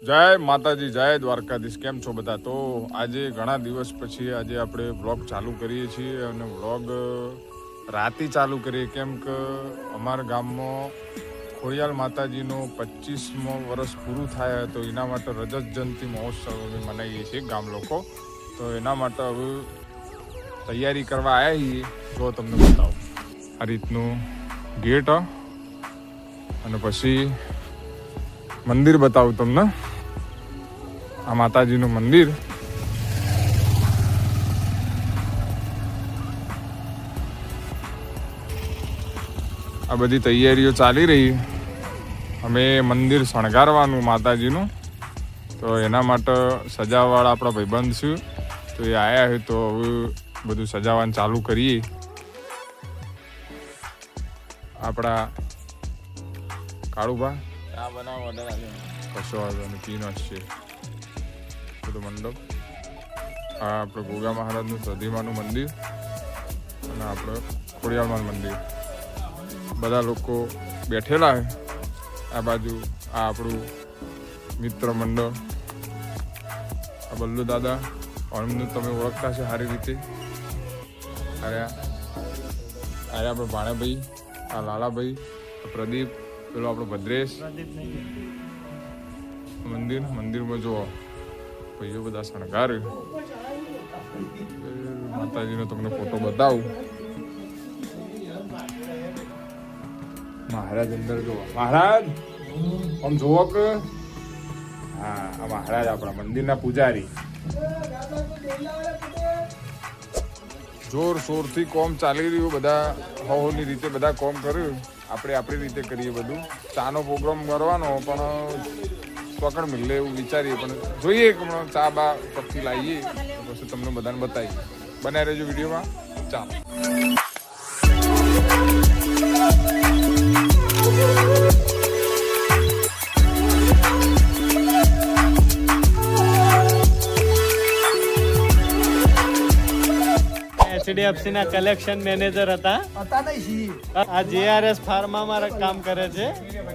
જય માતાજી, જય દ્વારકાધીશ. કેમ છો બધા? તો આજે ઘણા દિવસ પછી આજે આપણે વ્લોગ ચાલુ કરીએ છીએ અને વ્લોગ રાતે ચાલુ કરીએ કેમ કે અમારા ગામમાં ખોડિયાલ માતાજીનો 25મો વર્ષ પૂરું થાય તો એના માટે રજત જયંતિ મહોત્સવ અમે મનાવીએ છીએ ગામ લોકો. તો એના માટે હવે તૈયારી કરવા આવ્યા છીએ. જો તમને બતાવું આ રીતનું ગેટ અને પછી મંદિર બતાવું તમને. આ માતાજીનું મંદિર. આ બધી તૈયારીઓ ચાલી રહી. અમે મંદિર શણગારવાનું માતાજીનું, તો એના માટે સજાવવાળા આપણા ભાઈબંધ છે, તો એ આવ્યા છે. તો હવે બધું સજાવવાનું ચાલુ કરીએ. આપણા કાળુભા આ બનાવ કશો વાંધો પીનો છે બધો મંડપ. આ આપણે ગોગા મહારાજનું સધીમાનું મંદિર અને આપણે ખોડિયાળમાનું મંદિર. બધા લોકો બેઠેલા છે આ બાજુ. આ આપણું મિત્ર મંડળ, આ બલ્લુ દાદા એમનું તમે ઓળખતા છે સારી રીતે. અરે આપણે ભાણાભાઈ, આ લાલાભાઈ, પ્રદીપ, પેલો આપણો ભદ્રેશ. મંદિરમાં જુઓ ભાઈઓ બધા શણગાર. માતાજીનો તમને ફોટો બતાવું. મહારાજ અંદર જુઓ. મહારાજ આમ જુઓ કે હા, આ મહારાજ આપણા મંદિરના પૂજારી. જોર શોરથી કોમ ચાલી રહ્યું. બધા હવની રીતે બધા કોમ કર્યું. આપણે આપણી રીતે કરીએ બધું. ચાનો પ્રોગ્રામ કરવાનો પણ પકડ મિલે એવું વિચારીએ, પણ જોઈએ કે ચા બા કપથી લાવીએ પછી તમને બધાને બતાવીએ. બનાવી રહેજો વિડીયોમાં. ચાલો. HDFC ના કલેક્શન મેનેજર હતા. આ JRS ફાર્મા માં કામ કરે છે.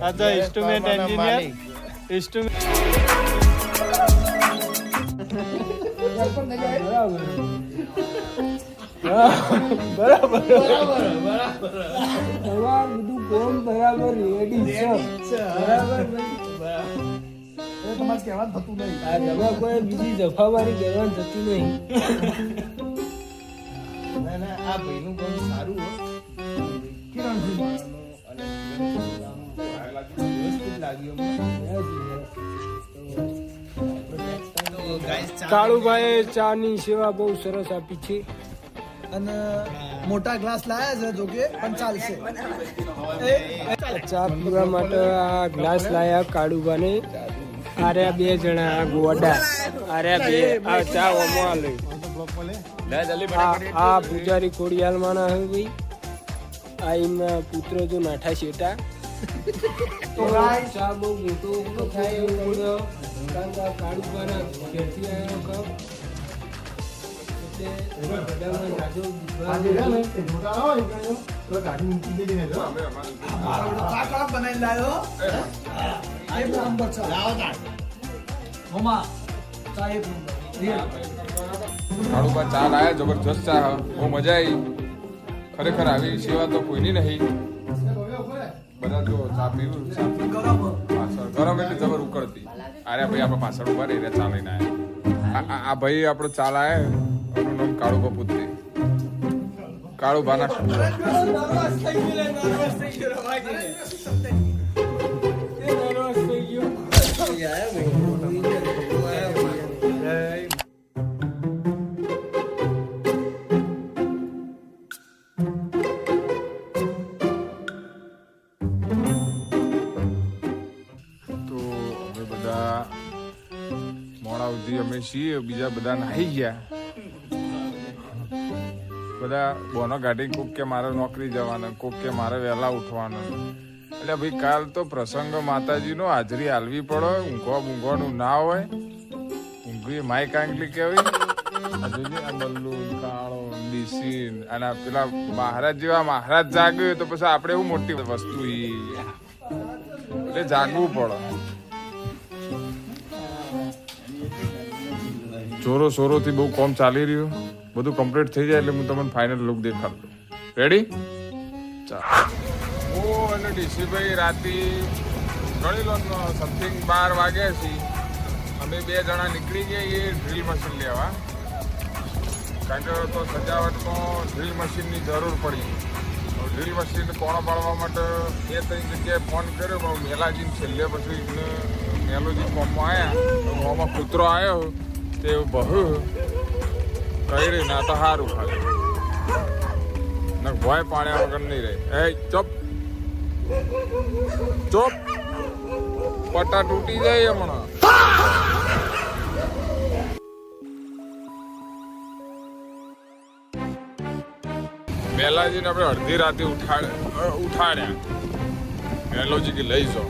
આ તો ઇન્સ્ટ્રુમેન્ટ એન્જિનિયર. બીજી જફાવારી કરવાની થતી નહીં. આ ભાઈનું કામ સારું કાળુભાઈ ચા ની સેવા બહુ સરસ આપી છે અને મોટા ગ્લાસ લાયા છે, જોકે પણ ચાલશે. ચા પીવા માટે આ ગ્લાસ લાયા કાળુભાને. આર્યા બે જણા આ ગોડા આર્યા બે આ ચા ઓમો આ પૂજારી ખોડિયાલ માના હે ભાઈ. આ એમના પુત્ર જો નાઠા શેટા. ચા બહુ મોટો થાય એવું બોલ્યો કારણ કે કાળુભાના ઘેરથી આવ્યો કપ. કાળુબા ચા લાયા, જબરજસ્ત ચા, બહુ મજા આવી. ખરેખર આવી સેવા તો કોઈની નહીં. બધા જો ચા પીવું પાછળ ગરમ એટલે જબર ઉકળતી. અરે ભાઈ આપણે પાછળ ઉભા રહી ચા લઈને આવ્યા. આ ભાઈ આપણો ચા લાયા, એનું નામ કાળુબા પુત્રી. કાળુબાના અમે છીએ. બીજા બધા નાહી ગયા. બધા બોનો ગાડી. કોક કે મારે નોકરી જવાના, કોક કે મારે વહેલા ઉઠવાનું. એટલે ભાઈ કાલ તો પ્રસંગ માતાજીનો હાજરી હાલવી પડે. ઊંઘવાનું ના હોય. ઊંઘવી માય કાંગલી કહેવાય. બલ્લુ કાળો ડીસી અને પેલા મહારાજ જેવા મહારાજ જાગ્યો તો પછી આપણે એવું મોટી વસ્તુ એટલે જાગવું પડે. જોરો શોરોથી બહુ કામ ચાલી રહ્યું, બધું કમ્પ્લીટ થઈ જાય એટલે હું તમને ફાઇનલ લુક દેખાડું. રેડી? ચાલો. હું અને ડીસીભાઈ રાતે ગણી લો સમથિંગ 12 વાગ્યા છીએ. અમે 2 જણા નીકળી ગયા એ ડ્રીલ મશીન લેવા, કારણ કે તો સજાવટમાં ડ્રીલ મશીનની જરૂર પડી. ડ્રીલ મશીન કોણો પાડવા માટે 2-3 જગ્યાએ ફોન કર્યો, પણ મેલાજીને છેલ્લે પછી મેલોજી ફોર્મમાં આવ્યા, ફોર્મમાં કૂતરો આવ્યો તે બહુ કરી ના તો સારું ખાલી ભોય પાડ્યા વગર નહીં રહે. એ ચપ ચપ, પટ્ટા તૂટી જાય હમણાં. મેલાજીને આપણે અડધી રાતે ઉઠાડ્યા. મેલોજી કે લઈ જાઓ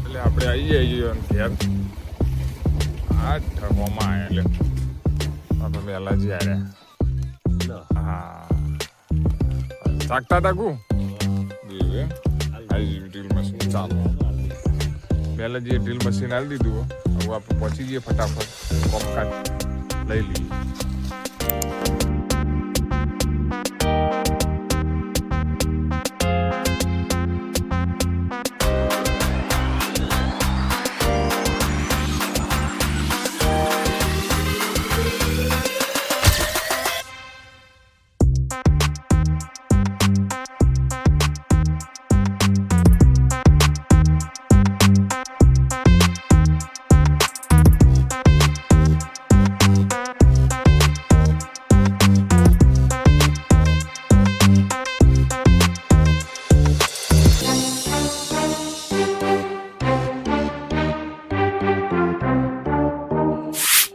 એટલે આપણે આવી જઈએ ઘેર. આ ઠગવામાં આવ્યા એટલે આપણે મેલાજી આવ્યા. હા, થાકતા તાકું ડ્રીલ મશીન ચાલો. મેલાજીએ ડ્રીલ મશીન આવી દીધું. હવે આપણે પહોંચી જઈએ ફટાફટ, કોમકાજ લઈ લઈએ.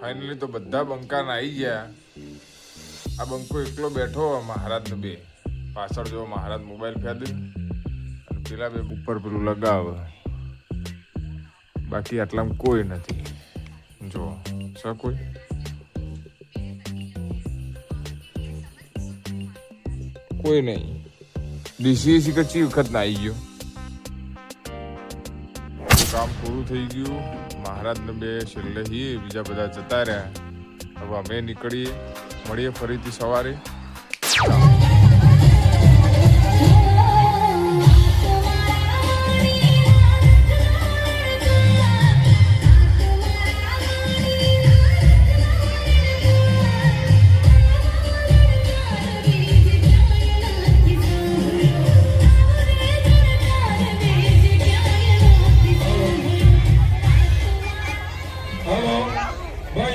ફાઇનલી તો બધા બંકાને આવી ગયા. આ બંકો એકલો બેઠો, મહારાજ ને 2 પાછળ જો મહારાજ મોબાઈલ ફેદી અને પેલા 2 ઉપર પેલું લગાવે. બાકી આટલામાં કોઈ નથી. જો કોઈ કોઈ નહીં. ડીસી કચ્છી વખત ના આવી ગયો. કામ પૂરું થઈ ગયું. મહારાજને 2 છેલ્લે બીજા બધા જતા રહ્યા. હવે અમે નીકળીએ, મળીએ ફરીથી સવારે.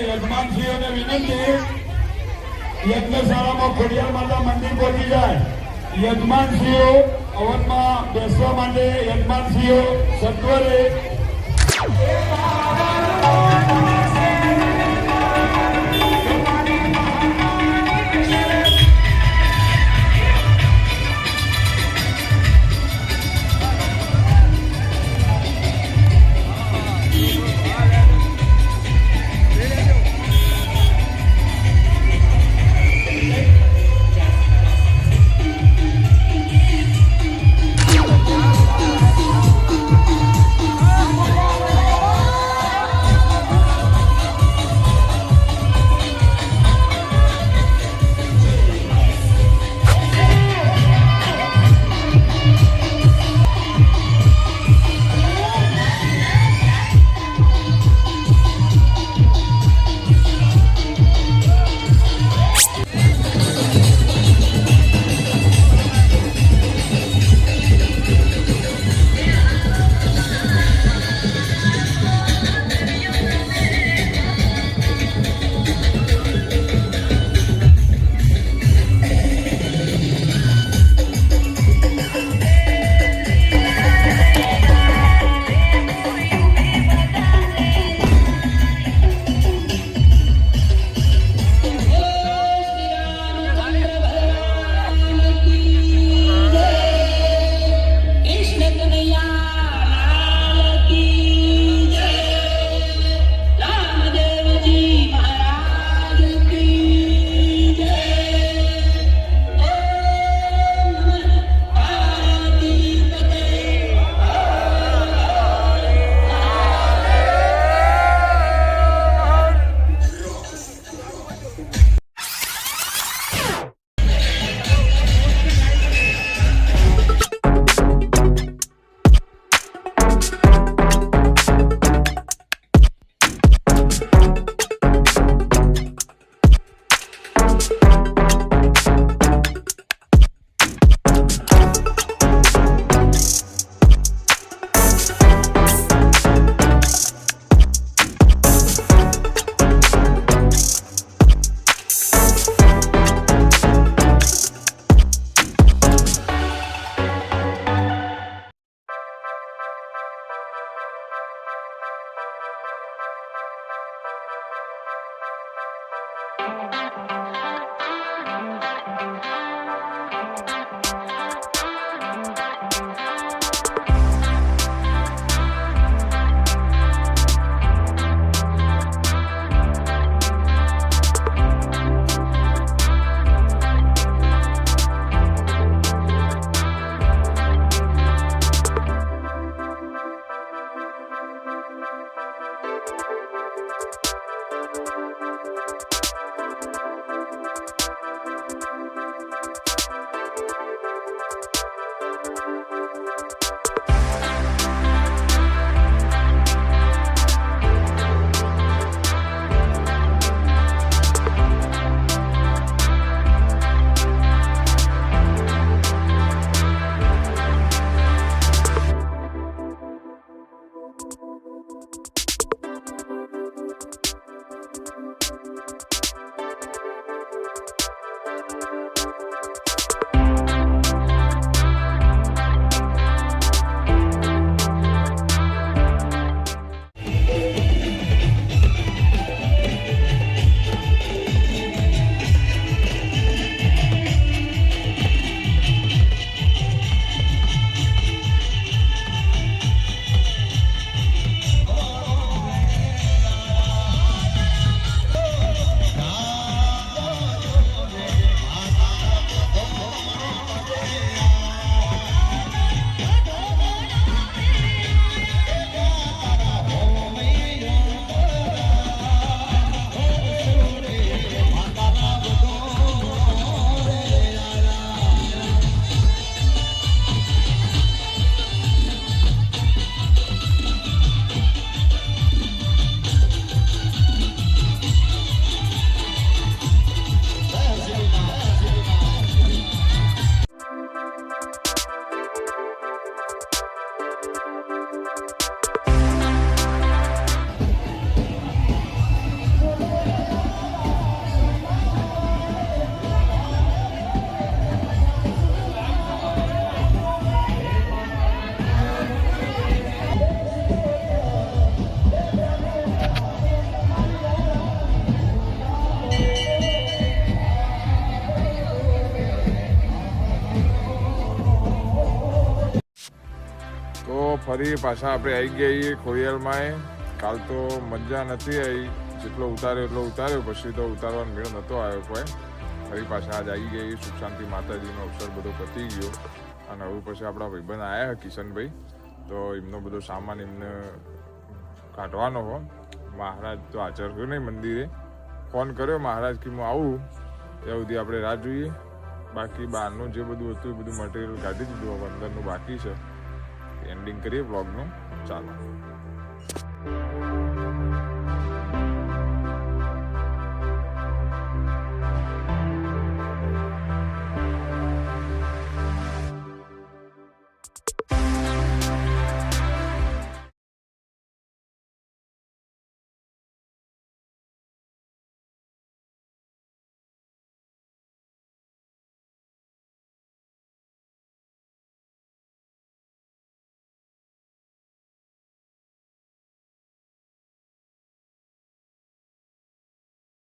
યજમાનશ્રીઓને વિનંતી, યજ્ઞશાળામાં ખોડિયાર માતા મંદિર પહોંચી જાય. યજમાનશ્રીઓ હવનમાં બેસવા માટે યજમાનશ્રીઓ સત્વરે ફરી પાછા આપણે આવી ગયા છીએ ખોડિયારમાં. કાલ તો મજા નથી આવી, જેટલો ઉતાર્યો એટલો ઉતાર્યો, પછી તો ઉતારવાનો મેળ નહોતો આવ્યો કોઈ. ફરી પાછા આજ આવી ગયા સુખ શાંતિ માતાજીનો અવસર બધો પતી ગયો. અને હવે પછી આપણા ભાઈબંધ આવ્યા કિશનભાઈ, તો એમનો બધો સામાન એમને કાઢવાનો હો. મહારાજ તો હાજર થયો નહીં મંદિરે, ફોન કર્યો મહારાજ કે હું આવું ત્યાં સુધી આપણે રાહ જોઈએ. બાકી બહારનું જે બધું હતું એ બધું મટીરિયલ કાઢી દીધું, હવે અંદરનું બાકી છે. એન્ડિંગ કરીએ બ્લોગનું. ચાલો.